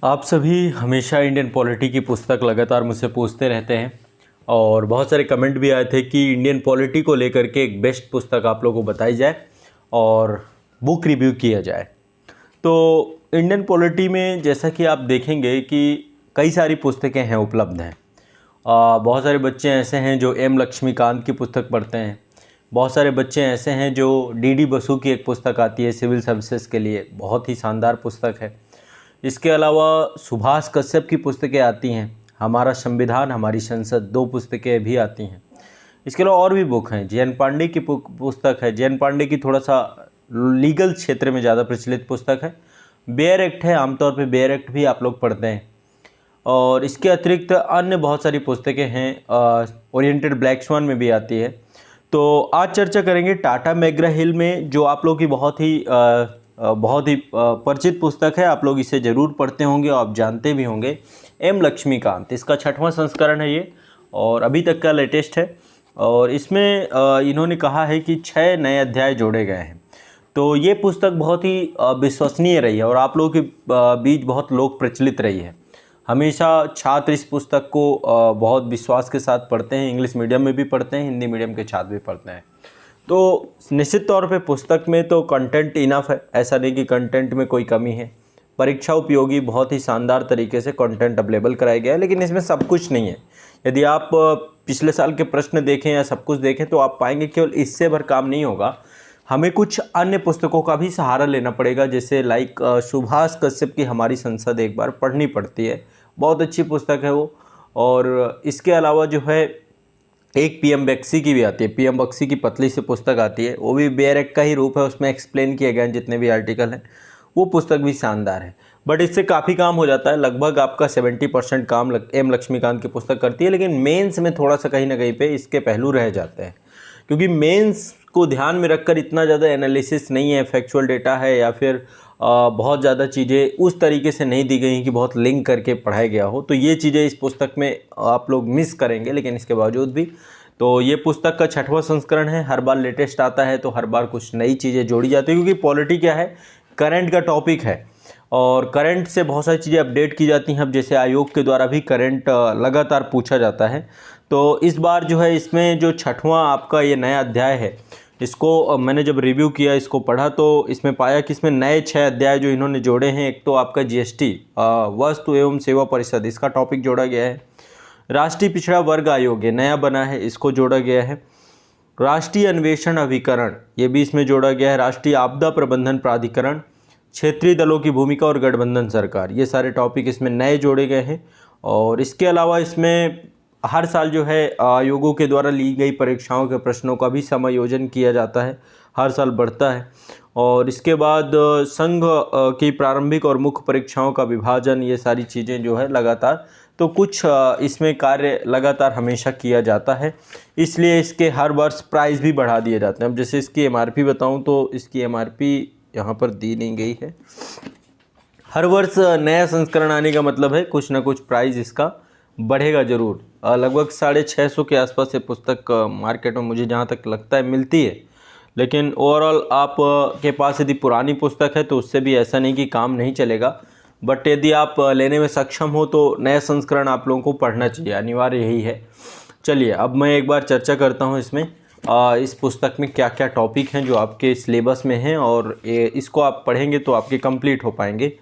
आप सभी हमेशा इंडियन पॉलिटी की पुस्तक लगातार मुझसे पूछते रहते हैं और बहुत सारे कमेंट भी आए थे कि इंडियन पॉलिटी को लेकर के एक बेस्ट पुस्तक आप लोगों को बताई जाए और बुक रिव्यू किया जाए। तो इंडियन पॉलिटी में जैसा कि आप देखेंगे कि कई सारी पुस्तकें हैं उपलब्ध हैं। बहुत सारे बच्चे ऐसे हैं जो एम लक्ष्मीकांत की पुस्तक पढ़ते हैं। बहुत सारे बच्चे ऐसे हैं जो डी बसु की एक पुस्तक आती है सिविल सर्विसेज के लिए, बहुत ही शानदार पुस्तक है। इसके अलावा सुभाष कश्यप की पुस्तकें आती हैं, हमारा संविधान हमारी संसद, 2 पुस्तकें भी आती हैं। इसके अलावा और भी बुक हैं, जयन पांडे की पुस्तक है। जयन पांडे की थोड़ा सा लीगल क्षेत्र में ज़्यादा प्रचलित पुस्तक है। बेयर एक्ट है, आमतौर पे बेयर एक्ट भी आप लोग पढ़ते हैं। और इसके अतिरिक्त अन्य बहुत सारी पुस्तकें हैं, ओरिएंटेड ब्लैक स्वान में भी आती है। तो आज चर्चा करेंगे टाटा मैकग्रा हिल में, जो आप लोग की बहुत ही परिचित पुस्तक है। आप लोग इसे ज़रूर पढ़ते होंगे और आप जानते भी होंगे, एम लक्ष्मीकांत। इसका 6वां संस्करण है ये और अभी तक का लेटेस्ट है। और इसमें इन्होंने कहा है कि 6 नए अध्याय जोड़े गए हैं। तो ये पुस्तक बहुत ही विश्वसनीय रही है और आप लोगों के बीच बहुत लोक प्रचलित रही है। हमेशा छात्र इस पुस्तक को बहुत विश्वास के साथ पढ़ते हैं। इंग्लिश मीडियम में भी पढ़ते हैं, हिंदी मीडियम के छात्र भी पढ़ते हैं। तो निश्चित तौर पे पुस्तक में तो कंटेंट इनफ है, ऐसा नहीं कि कंटेंट में कोई कमी है। परीक्षा उपयोगी बहुत ही शानदार तरीके से कंटेंट अवेलेबल कराया गया है, लेकिन इसमें सब कुछ नहीं है। यदि आप पिछले साल के प्रश्न देखें या सब कुछ देखें तो आप पाएंगे केवल इससे भर काम नहीं होगा, हमें कुछ अन्य पुस्तकों का भी सहारा लेना पड़ेगा। जैसे लाइक सुभाष कश्यप की हमारी संसद एक बार पढ़नी पड़ती है, बहुत अच्छी पुस्तक है वो। और इसके अलावा जो है एक पीएम बख्शी की भी आती है, पीएम बख्शी की पतली सी पुस्तक आती है, वो भी बेयर एक्ट का ही रूप है, उसमें एक्सप्लेन किए गए जितने भी आर्टिकल हैं। वो पुस्तक भी शानदार है, बट इससे काफ़ी काम हो जाता है। लगभग आपका 70% काम एम लक्ष्मीकांत की पुस्तक करती है। लेकिन मेंस में थोड़ा सा कहीं ना कहीं पे इसके पहलू रह जाते हैं, क्योंकि मेंस को ध्यान में रखकर इतना ज़्यादा एनालिसिस नहीं है, फैक्चुअल डेटा है या फिर बहुत ज़्यादा चीज़ें उस तरीके से नहीं दी गई कि बहुत लिंक करके पढ़ाया गया हो। तो ये चीज़ें इस पुस्तक में आप लोग मिस करेंगे। लेकिन इसके बावजूद भी तो ये पुस्तक का 6वां संस्करण है। हर बार लेटेस्ट आता है तो हर बार कुछ नई चीज़ें जोड़ी जाती है, क्योंकि पॉलिटी क्या है, करंट का टॉपिक है और करंट से बहुत सारी चीज़ें अपडेट की जाती हैं। अब जैसे आयोग के द्वारा भी करंट लगातार पूछा जाता है। तो इस बार जो है इसमें जो 6वां आपका ये नया अध्याय है, इसको मैंने जब रिव्यू किया, इसको पढ़ा, तो इसमें पाया कि इसमें नए 6 अध्याय जो इन्होंने जोड़े हैं। एक तो आपका जीएसटी, वस्तु एवं सेवा परिषद, इसका टॉपिक जोड़ा गया है। राष्ट्रीय पिछड़ा वर्ग आयोग ये नया बना है, इसको जोड़ा गया है। राष्ट्रीय अन्वेषण अभिकरण ये भी इसमें जोड़ा गया है। राष्ट्रीय आपदा प्रबंधन प्राधिकरण, क्षेत्रीय दलों की भूमिका और गठबंधन सरकार, ये सारे टॉपिक इसमें नए जोड़े गए हैं। और इसके अलावा इसमें हर साल जो है आयोगों के द्वारा ली गई परीक्षाओं के प्रश्नों का भी समायोजन किया जाता है, हर साल बढ़ता है। और इसके बाद संघ की प्रारंभिक और मुख्य परीक्षाओं का विभाजन, ये सारी चीज़ें जो है लगातार, तो कुछ इसमें कार्य लगातार हमेशा किया जाता है, इसलिए इसके हर वर्ष प्राइस भी बढ़ा दिए जाते हैं। अब जैसे इसकी एमआरपी बताऊं तो इसकी एमआरपी यहाँ पर दी नहीं गई है। हर वर्ष नया संस्करण आने का मतलब है कुछ ना कुछ प्राइस इसका बढ़ेगा ज़रूर। लगभग 650 के आसपास ये पुस्तक मार्केट में मुझे जहाँ तक लगता है मिलती है। लेकिन ओवरऑल आप के पास यदि पुरानी पुस्तक है तो उससे भी ऐसा नहीं कि काम नहीं चलेगा, बट यदि आप लेने में सक्षम हो तो नया संस्करण आप लोगों को पढ़ना चाहिए, अनिवार्य यही है। चलिए अब मैं एक बार चर्चा करता हूँ इसमें इस पुस्तक में क्या क्या टॉपिक हैं जो आपके सिलेबस में हैं, और इसको आप पढ़ेंगे तो आपके कंप्लीट हो पाएंगे।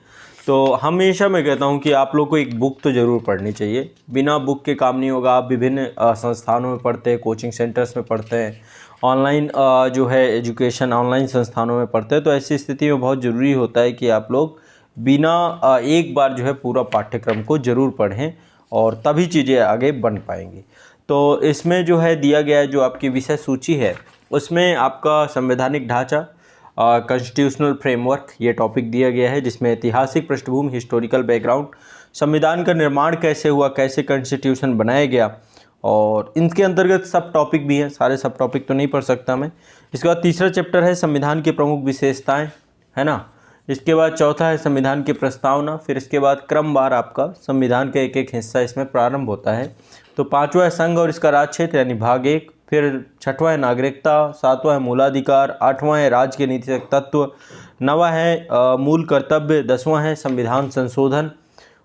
तो हमेशा मैं कहता हूँ कि आप लोग को एक बुक तो ज़रूर पढ़नी चाहिए, बिना बुक के काम नहीं होगा। आप विभिन्न संस्थानों में पढ़ते हैं, कोचिंग सेंटर्स में पढ़ते हैं, ऑनलाइन जो है एजुकेशन ऑनलाइन संस्थानों में पढ़ते हैं, तो ऐसी स्थिति में बहुत ज़रूरी होता है कि आप लोग बिना एक बार जो है पूरा पाठ्यक्रम को ज़रूर पढ़ें और तभी चीज़ें आगे बन पाएंगी। तो इसमें जो है दिया गया है, जो आपकी विषय सूची है उसमें आपका संवैधानिक ढांचा, कॉन्स्टिट्यूशनल फ्रेमवर्क, ये टॉपिक दिया गया है, जिसमें ऐतिहासिक पृष्ठभूमि, हिस्टोरिकल बैकग्राउंड, संविधान का निर्माण कैसे हुआ, कैसे कॉन्स्टिट्यूशन बनाया गया, और इनके अंतर्गत सब टॉपिक भी हैं। सारे सब टॉपिक तो नहीं पढ़ सकता मैं। इसके बाद तीसरा चैप्टर है संविधान की प्रमुख विशेषताएं, है ना। इसके बाद चौथा है संविधान की प्रस्तावना। फिर इसके बाद क्रमवार आपका संविधान का एक एक हिस्सा इसमें प्रारंभ होता है। तो 5वां है संघ और इसका राज क्षेत्र यानी भाग 1। फिर 6वां है नागरिकता, 7वां है मूलाधिकार, 8वां है राज्य के नीतिगत तत्व, 9वां है मूल कर्तव्य, 10वां है संविधान संशोधन,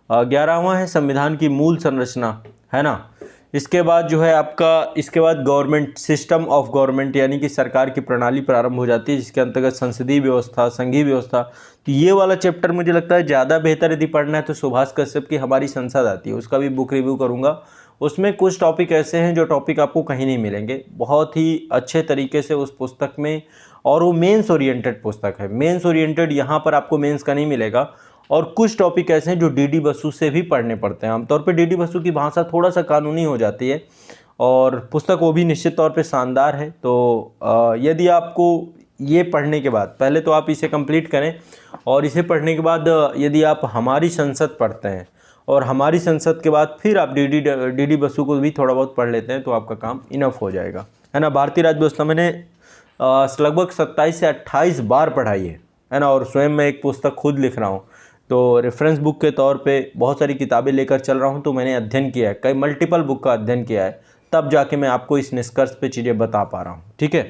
11वां है संविधान की मूल संरचना, है ना। इसके बाद जो है आपका, इसके बाद गवर्नमेंट, सिस्टम ऑफ गवर्नमेंट, यानी कि सरकार की प्रणाली प्रारंभ हो जाती है, जिसके अंतर्गत संसदीय व्यवस्था, संघीय व्यवस्था। तो ये वाला चैप्टर मुझे लगता है ज़्यादा बेहतर यदि पढ़ना है तो सुभाष कश्यप की हमारी संसद आती है, उसका भी बुक रिव्यू करूँगा। उसमें कुछ टॉपिक ऐसे हैं जो टॉपिक आपको कहीं नहीं मिलेंगे, बहुत ही अच्छे तरीके से उस पुस्तक में, और वो मेंस ओरिएंटेड पुस्तक है। मेंस ओरिएंटेड, यहाँ पर आपको मेंस का नहीं मिलेगा। और कुछ टॉपिक ऐसे हैं जो डीडी बसु से भी पढ़ने पड़ते हैं। आमतौर पे डीडी बसु की भाषा थोड़ा सा कानूनी हो जाती है, और पुस्तक वो भी निश्चित तौर पे शानदार है। तो यदि आपको ये पढ़ने के बाद, पहले तो आप इसे कंप्लीट करें, और इसे पढ़ने के बाद यदि आप हमारी संसद पढ़ते हैं, और हमारी संसद के बाद फिर आप डीडी बसु को भी थोड़ा बहुत पढ़ लेते हैं, तो आपका काम इनफ हो जाएगा, है ना। भारतीय राज्य व्यवस्था मैंने लगभग 27 से 28 बार पढ़ाई है ना। और स्वयं मैं एक पुस्तक खुद लिख रहा हूँ, तो रेफरेंस बुक के तौर पे बहुत सारी किताबें लेकर चल रहा हूँ। तो मैंने अध्ययन किया है, कई मल्टीपल बुक का अध्ययन किया है, तब जाके मैं आपको इस निष्कर्ष पे चीज़ें बता पा रहा हूँ, ठीक है।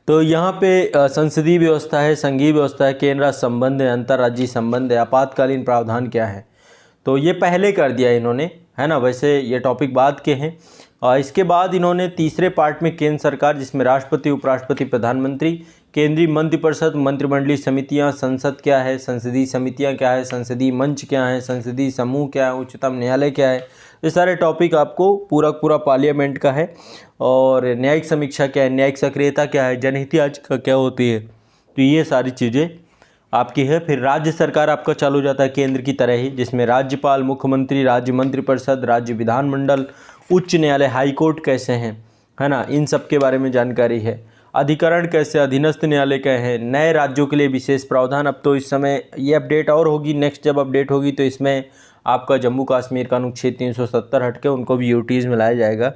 तो यहाँ पे संसदीय व्यवस्था है, संघीय व्यवस्था है, केंद्र राज्य संबंध है, अंतर्राज्यीय संबंध है, आपातकालीन प्रावधान क्या है, तो ये पहले कर दिया इन्होंने, है ना। वैसे ये टॉपिक बाद के हैं। इसके बाद इन्होंने तीसरे पार्ट में केंद्र सरकार, जिसमें राष्ट्रपति, उपराष्ट्रपति, प्रधानमंत्री, केंद्रीय मंत्रिपरिषद, मंत्रिमंडलीय समितियां, संसद क्या है, संसदीय समितियां क्या है, संसदीय मंच क्या है, संसदीय समूह क्या है, उच्चतम न्यायालय क्या है, ये सारे टॉपिक आपको पूरा पार्लियामेंट का है। और न्यायिक समीक्षा क्या है, न्यायिक सक्रियता क्या है, जनहित याचिका क्या होती है, तो ये सारी चीज़ें आपकी है। फिर राज्य सरकार आपका चालू हो जाता है केंद्र की तरह ही, जिसमें राज्यपाल, मुख्यमंत्री, राज्य मंत्रिपरिषद, राज्य विधानमंडल, उच्च न्यायालय, हाई कोर्ट कैसे हैं, है ना, इन सब के बारे में जानकारी है। अधिकरण कैसे, अधीनस्थ न्यायालय क्या है, नए राज्यों के लिए विशेष प्रावधान। अब तो इस समय ये अपडेट और होगी, नेक्स्ट जब अपडेट होगी तो इसमें आपका जम्मू कश्मीर का अनुच्छेद 370 हट के उनको भी यूटीज़ में लाया जाएगा,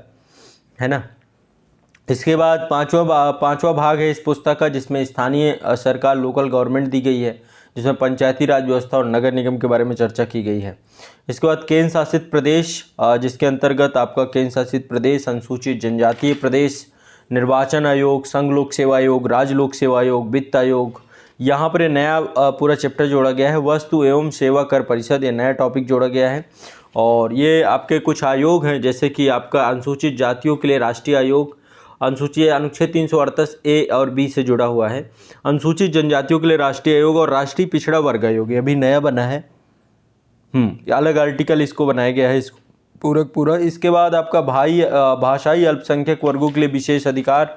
है ना। इसके बाद पांचवा भाग है इस पुस्तक का, जिसमें स्थानीय सरकार, लोकल गवर्नमेंट दी गई है, जिसमें पंचायती राज व्यवस्था और नगर निगम के बारे में चर्चा की गई है। इसके बाद केंद्र शासित प्रदेश, जिसके अंतर्गत आपका केंद्र शासित प्रदेश, अनुसूचित जनजातीय प्रदेश, निर्वाचन आयोग, संघ लोक सेवा आयोग, राज्य लोक सेवा आयोग, वित्त आयोग। यहाँ पर नया पूरा चैप्टर जोड़ा गया है, वस्तु एवं सेवा कर परिषद, ये नया टॉपिक जोड़ा गया है। और ये आपके कुछ आयोग हैं, जैसे कि आपका अनुसूचित जातियों के लिए राष्ट्रीय आयोग, अनुच्छेद 338 ए और बी से जुड़ा हुआ है। अनुसूचित जनजातियों के लिए राष्ट्रीय आयोग और राष्ट्रीय पिछड़ा वर्ग आयोग, ये अभी नया बना है, अलग आर्टिकल इसको बनाया गया है, इसको पूरा। इसके बाद आपका भाषाई अल्पसंख्यक वर्गों के लिए विशेष अधिकार।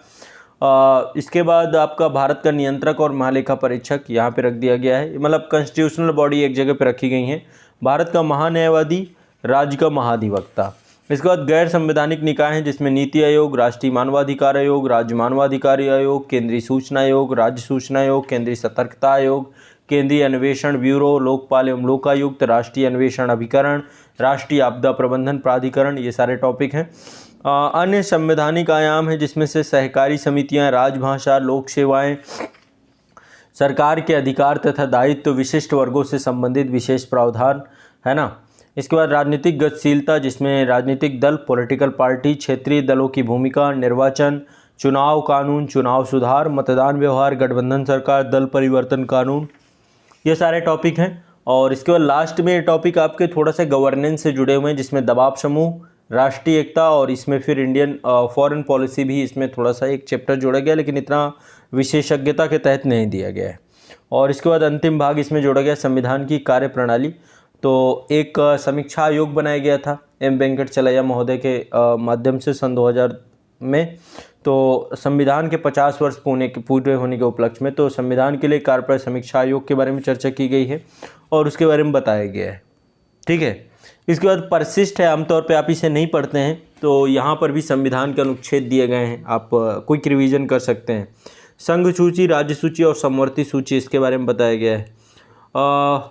इसके बाद आपका भारत का नियंत्रक और महालेखा परीक्षक यहाँ पे रख दिया गया है, मतलब कॉन्स्टिट्यूशनल बॉडी एक जगह पे रखी गई हैं। भारत का महान्यायवादी, राज्य का महाधिवक्ता। इसके बाद गैर संवैधानिक निकाय हैं, जिसमें नीति आयोग, राष्ट्रीय मानवाधिकार आयोग, राज्य मानवाधिकार आयोग, केंद्रीय सूचना आयोग, राज्य सूचना आयोग, केंद्रीय सतर्कता आयोग, केंद्रीय अन्वेषण ब्यूरो, लोकपाल एवं लोकायुक्त, राष्ट्रीय अन्वेषण अभिकरण, राष्ट्रीय आपदा प्रबंधन प्राधिकरण, ये सारे टॉपिक हैं। अन्य संवैधानिक आयाम है, जिसमें से सहकारी समितियां, राजभाषा, लोक सेवाएं, सरकार के अधिकार तथा दायित्व, विशिष्ट वर्गों से संबंधित विशेष प्रावधान, है ना। इसके बाद राजनीतिक गतिशीलता, जिसमें राजनीतिक दल, पॉलिटिकल पार्टी, क्षेत्रीय दलों की भूमिका, निर्वाचन, चुनाव कानून, चुनाव सुधार, मतदान व्यवहार, गठबंधन सरकार, दल परिवर्तन कानून, ये सारे टॉपिक हैं। और इसके बाद लास्ट में ये टॉपिक आपके थोड़ा सा गवर्नेंस से जुड़े हुए हैं, जिसमें दबाव समूह, राष्ट्रीय एकता, और इसमें फिर इंडियन फॉरेन पॉलिसी भी इसमें थोड़ा सा एक चैप्टर जोड़ा गया, लेकिन इतना विशेषज्ञता के तहत नहीं दिया गया है। और इसके बाद अंतिम भाग इसमें जोड़ा गया संविधान की कार्यप्रणाली। तो एक समीक्षा आयोग बनाया गया था एम वेंकटचलैया महोदय के माध्यम से सन 2000 में। तो संविधान के 50 वर्ष पूरे होने के उपलक्ष्य में तो संविधान के लिए कार्यप्रणाली समीक्षा आयोग के बारे में चर्चा की गई है और उसके बारे में बताया गया है, ठीक है। इसके बाद परिशिष्ट है, आमतौर पे आप इसे नहीं पढ़ते हैं, तो यहाँ पर भी संविधान के अनुच्छेद दिए गए हैं, आप क्विक रिवीजन कर सकते हैं। संघ सूची, राज्य सूची और समवर्ती सूची, इसके बारे में बताया गया है।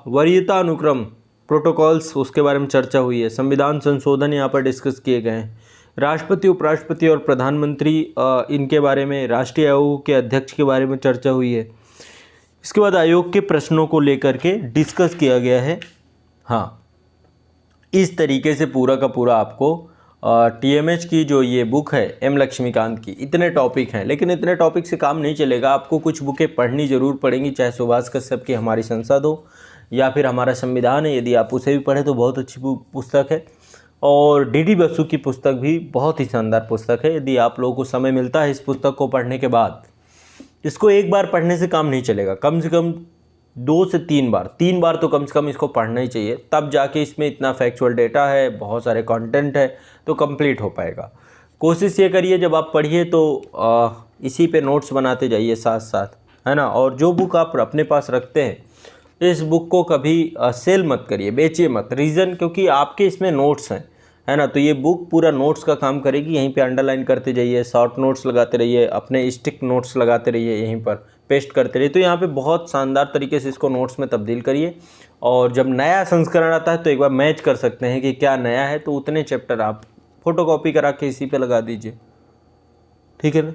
वरीयता अनुक्रम, प्रोटोकॉल्स, उसके बारे में चर्चा हुई है। संविधान संशोधन यहाँ पर डिस्कस किए गए हैं। राष्ट्रपति, उपराष्ट्रपति और प्रधानमंत्री, इनके बारे में, राष्ट्रीय आयोग के अध्यक्ष के बारे में चर्चा हुई है। इसके बाद आयोग के प्रश्नों को लेकर के डिस्कस किया गया है। हाँ, इस तरीके से पूरा का पूरा आपको TMH की जो ये बुक है एम लक्ष्मीकांत की, इतने टॉपिक हैं, लेकिन इतने टॉपिक से काम नहीं चलेगा, आपको कुछ बुकें पढ़नी ज़रूर पड़ेंगी, चाहे सुभाष कश्यप की हमारी संसद हो या फिर हमारा संविधान है, यदि आप उसे भी पढ़ें तो बहुत अच्छी पुस्तक है। और डी बसु की पुस्तक भी बहुत ही शानदार पुस्तक है। यदि आप लोगों को समय मिलता है इस पुस्तक को पढ़ने के बाद, इसको एक बार पढ़ने से काम नहीं चलेगा, कम से कम 2 से 3 बार, 3 बार तो कम से कम इसको पढ़ना ही चाहिए, तब जाके इसमें इतना फैक्चुअल डेटा है, बहुत सारे कंटेंट है, तो कंप्लीट हो पाएगा। कोशिश ये करिए जब आप पढ़िए तो इसी पे नोट्स बनाते जाइए साथ साथ, है ना। और जो बुक आप अपने पास रखते हैं, इस बुक को कभी सेल मत करिए, बेचिए मत। रीज़न, क्योंकि आपके इसमें नोट्स हैं, है ना। तो ये बुक पूरा नोट्स का काम करेगी। यहीं पे अंडरलाइन करते जाइए, शॉर्ट नोट्स लगाते रहिए, अपने स्टिक नोट्स लगाते रहिए, यहीं पर पेस्ट करते रहिए। तो यहाँ पे बहुत शानदार तरीके से इसको नोट्स में तब्दील करिए। और जब नया संस्करण आता है तो एक बार मैच कर सकते हैं कि क्या नया है, तो उतने चैप्टर आप फोटोकॉपी करा के इसी पे लगा दीजिए, ठीक है ना।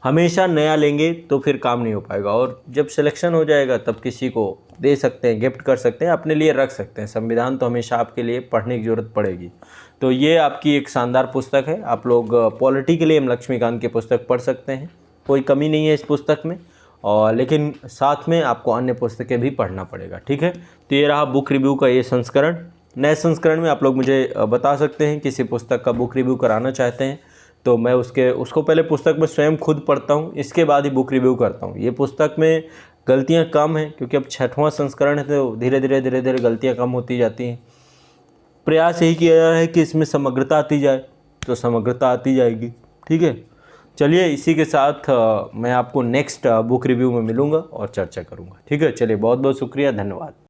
हमेशा नया लेंगे तो फिर काम नहीं हो पाएगा। और जब सिलेक्शन हो जाएगा तब किसी को दे सकते हैं, गिफ्ट कर सकते हैं, अपने लिए रख सकते हैं। संविधान तो हमेशा आपके लिए पढ़ने की ज़रूरत पड़ेगी। तो ये आपकी एक शानदार पुस्तक है। आप लोग पॉलिटी के लिए एम लक्ष्मीकांत की पुस्तक पढ़ सकते हैं, कोई कमी नहीं है इस पुस्तक में। और लेकिन साथ में आपको अन्य पुस्तकें भी पढ़ना पड़ेगा, ठीक है। तो ये रहा बुक रिव्यू का ये संस्करण। नए संस्करण में आप लोग मुझे बता सकते हैं किसी पुस्तक का बुक रिव्यू कराना चाहते हैं, तो मैं उसको पहले पुस्तक में स्वयं खुद पढ़ता हूँ, इसके बाद ही बुक रिव्यू करता हूँ। ये पुस्तक में गलतियाँ कम हैं क्योंकि अब 6वां संस्करण है, तो धीरे धीरे गलतियाँ कम होती जाती हैं। प्रयास यही किया जा रहा है कि इसमें समग्रता आती जाए, तो समग्रता आती जाएगी, ठीक है। चलिए, इसी के साथ मैं आपको नेक्स्ट बुक रिव्यू में मिलूँगा और चर्चा करूँगा, ठीक है। चलिए, बहुत बहुत शुक्रिया, धन्यवाद।